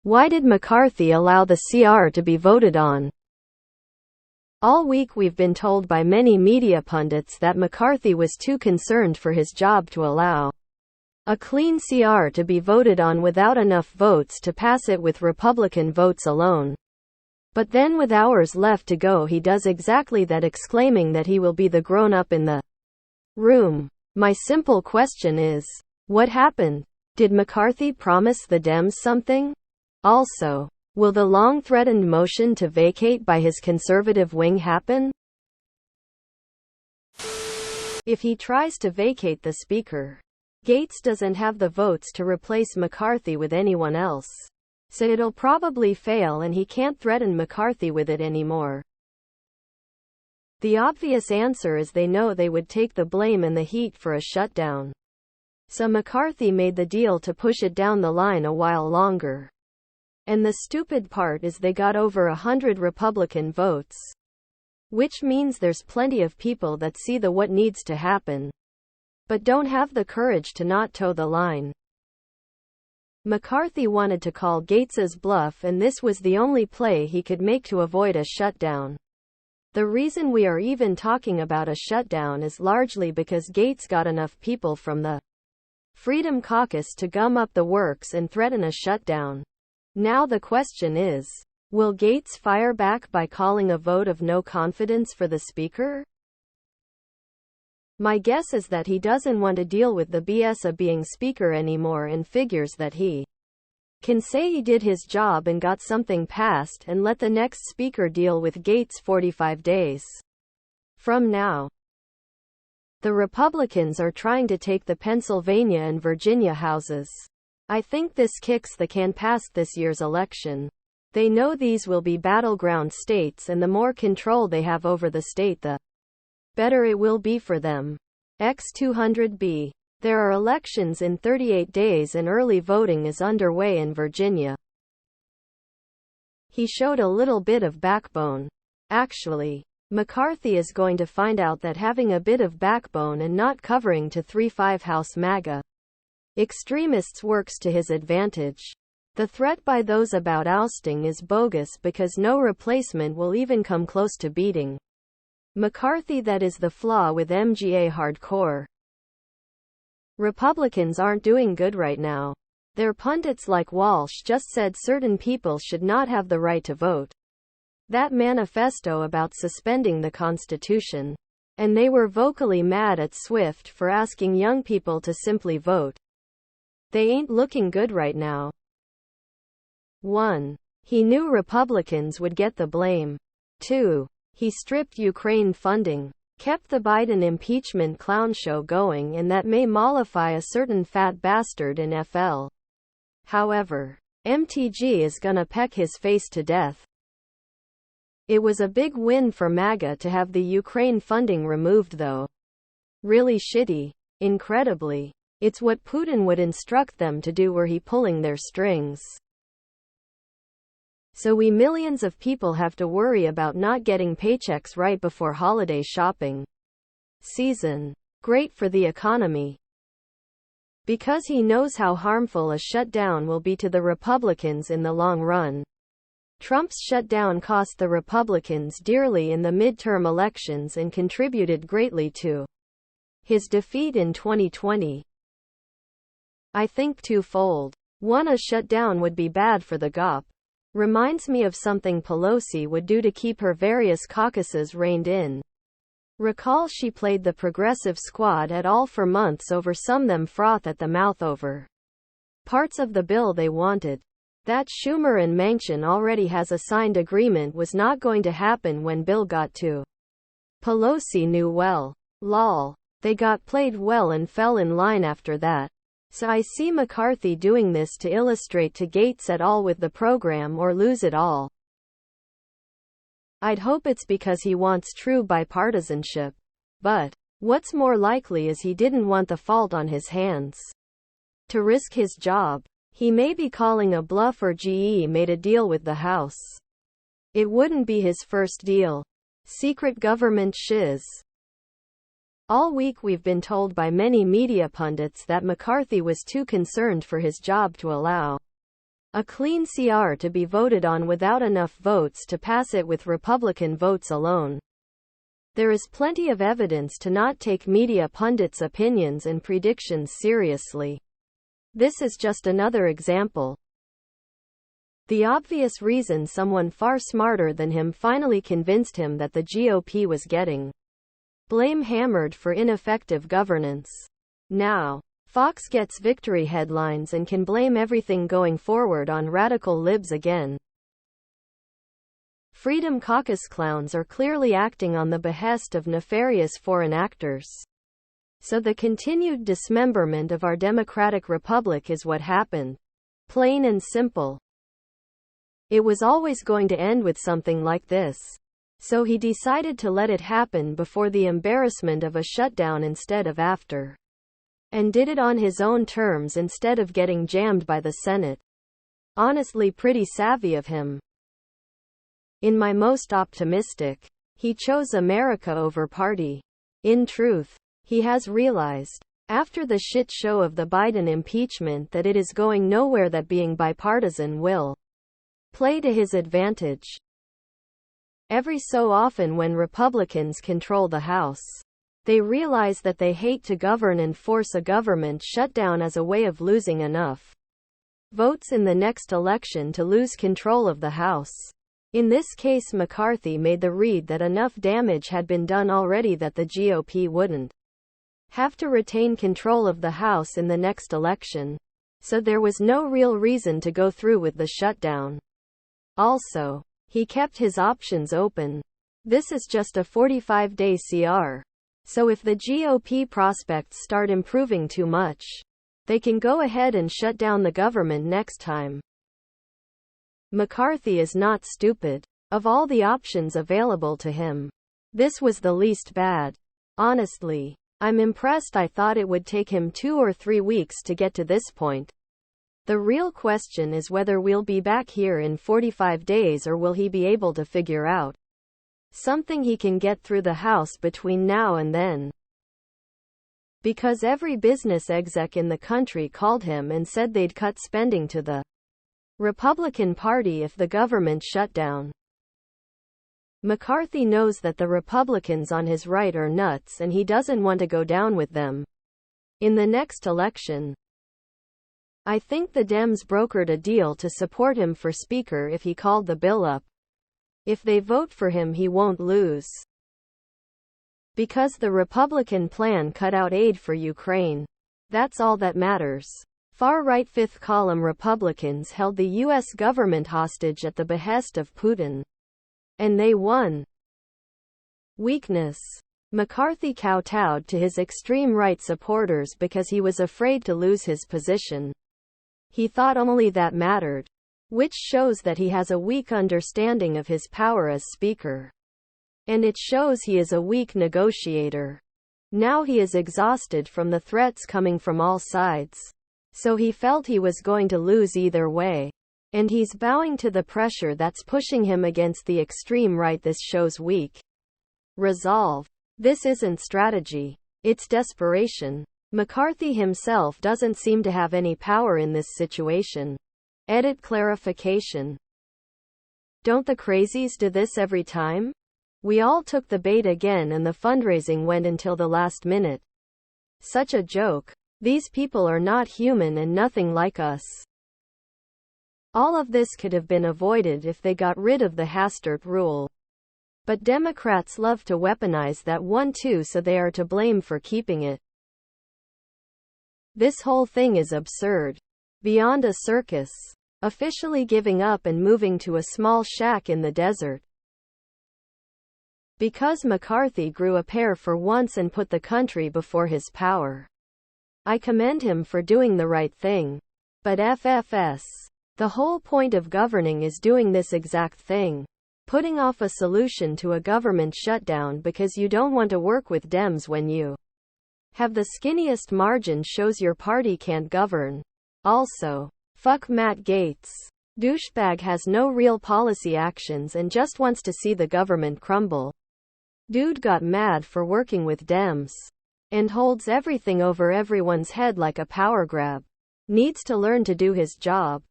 Why did McCarthy allow the CR to be voted on? All week we've been told by many media pundits that McCarthy was too concerned for his job to allow a clean CR to be voted on without enough votes to pass it with Republican votes alone. But then with hours left to go he does exactly that, exclaiming that he will be the grown-up in the room. My simple question is, what happened? Did McCarthy promise the Dems something? Also, will the long-threatened motion to vacate by his conservative wing happen? If he tries to vacate the Speaker, Gaetz doesn't have the votes to replace McCarthy with anyone else. So it'll probably fail and he can't threaten McCarthy with it anymore. The obvious answer is they know they would take the blame and the heat for a shutdown. So McCarthy made the deal to push it down the line a while longer. And the stupid part is they got over 100 Republican votes. Which means there's plenty of people that see what needs to happen, but don't have the courage to not toe the line. McCarthy wanted to call Gaetz's bluff, and this was the only play he could make to avoid a shutdown. The reason we are even talking about a shutdown is largely because Gaetz got enough people from the Freedom Caucus to gum up the works and threaten a shutdown. Now the question is, will Gaetz fire back by calling a vote of no confidence for the Speaker? My guess is that he doesn't want to deal with the BS of being Speaker anymore and figures that he can say he did his job and got something passed and let the next Speaker deal with Gaetz 45 days from now. The Republicans are trying to take the Pennsylvania and Virginia houses. I think this kicks the can past this year's election. They know these will be battleground states, and the more control they have over the state, the better it will be for them. X200B. There are elections in 38 days and early voting is underway in Virginia. He showed a little bit of backbone. Actually, McCarthy is going to find out that having a bit of backbone and not covering to 3-5 House MAGA extremists works to his advantage. The threat by those about ousting is bogus because no replacement will even come close to beating McCarthy. That is the flaw with MGA hardcore. Republicans aren't doing good right now. Their pundits like Walsh just said certain people should not have the right to vote. That manifesto about suspending the Constitution. And they were vocally mad at Swift for asking young people to simply vote. They ain't looking good right now. 1. He knew Republicans would get the blame. 2. He stripped Ukraine funding, kept the Biden impeachment clown show going, and that may mollify a certain fat bastard in FL. However, MTG is gonna peck his face to death. It was a big win for MAGA to have the Ukraine funding removed though. Really shitty. Incredibly. It's what Putin would instruct them to do were he pulling their strings. So we millions of people have to worry about not getting paychecks right before holiday shopping season. Great for the economy. Because he knows how harmful a shutdown will be to the Republicans in the long run. Trump's shutdown cost the Republicans dearly in the midterm elections and contributed greatly to his defeat in 2020. I think twofold. 1. A shutdown would be bad for the GOP. Reminds me of something Pelosi would do to keep her various caucuses reined in. Recall she played the progressive squad at all for months over them froth at the mouth over parts of the bill they wanted. That Schumer and Manchin already has a signed agreement was not going to happen when Bill got to Pelosi knew well. Lol. They got played well and fell in line after that. So I see McCarthy doing this to illustrate to Gaetz at all with the program or lose it all. I'd hope it's because he wants true bipartisanship. But what's more likely is he didn't want the fault on his hands to risk his job. He may be calling a bluff, or GE made a deal with the House. It wouldn't be his first deal. Secret government shiz. All week we've been told by many media pundits that McCarthy was too concerned for his job to allow A clean CR to be voted on without enough votes to pass it with Republican votes alone. There is plenty of evidence to not take media pundits' opinions and predictions seriously. This is just another example. The obvious reason someone far smarter than him finally convinced him that the GOP was getting blame hammered for ineffective governance. Now, Fox gets victory headlines and can blame everything going forward on radical libs again. Freedom Caucus clowns are clearly acting on the behest of nefarious foreign actors. So the continued dismemberment of our democratic republic is what happened. Plain and simple. It was always going to end with something like this. So he decided to let it happen before the embarrassment of a shutdown instead of after. And did it on his own terms instead of getting jammed by the Senate. Honestly, pretty savvy of him. In my most optimistic, he chose America over party. In truth, he has realized, after the shit show of the Biden impeachment, that it is going nowhere, that being bipartisan will play to his advantage. Every so often when Republicans control the House, they realize that they hate to govern and force a government shutdown as a way of losing enough votes in the next election to lose control of the House. In this case, McCarthy made the read that enough damage had been done already that the GOP wouldn't have to retain control of the House in the next election. So there was no real reason to go through with the shutdown. Also, he kept his options open. This is just a 45-day CR. So if the GOP prospects start improving too much, they can go ahead and shut down the government next time. McCarthy is not stupid. Of all the options available to him, this was the least bad. Honestly, I'm impressed. I thought it would take him 2 or 3 weeks to get to this point. The real question is whether we'll be back here in 45 days or will he be able to figure out something he can get through the House between now and then. Because every business exec in the country called him and said they'd cut spending to the Republican Party if the government shut down. McCarthy knows that the Republicans on his right are nuts and he doesn't want to go down with them in the next election. I think the Dems brokered a deal to support him for Speaker if he called the bill up. If they vote for him, he won't lose. Because the Republican plan cut out aid for Ukraine. That's all that matters. Far-right fifth column Republicans held the U.S. government hostage at the behest of Putin. And they won. Weakness. McCarthy kowtowed to his extreme right supporters because he was afraid to lose his position. He thought only that mattered. Which shows that he has a weak understanding of his power as Speaker. And it shows he is a weak negotiator. Now he is exhausted from the threats coming from all sides. So he felt he was going to lose either way. And he's bowing to the pressure that's pushing him against the extreme right. This shows weak resolve. This isn't strategy. It's desperation. McCarthy himself doesn't seem to have any power in this situation. Edit clarification. Don't the crazies do this every time? We all took the bait again and the fundraising went until the last minute. Such a joke. These people are not human and nothing like us. All of this could have been avoided if they got rid of the Hastert rule. But Democrats love to weaponize that one too, so they are to blame for keeping it. This whole thing is absurd. Beyond a circus. Officially giving up and moving to a small shack in the desert. Because McCarthy grew a pair for once and put the country before his power. I commend him for doing the right thing. But FFS. The whole point of governing is doing this exact thing. Putting off a solution to a government shutdown because you don't want to work with Dems when you have the skinniest margin shows your party can't govern. Also, fuck Matt Gaetz. Douchebag has no real policy actions and just wants to see the government crumble. Dude got mad for working with Dems. And holds everything over everyone's head like a power grab. Needs to learn to do his job.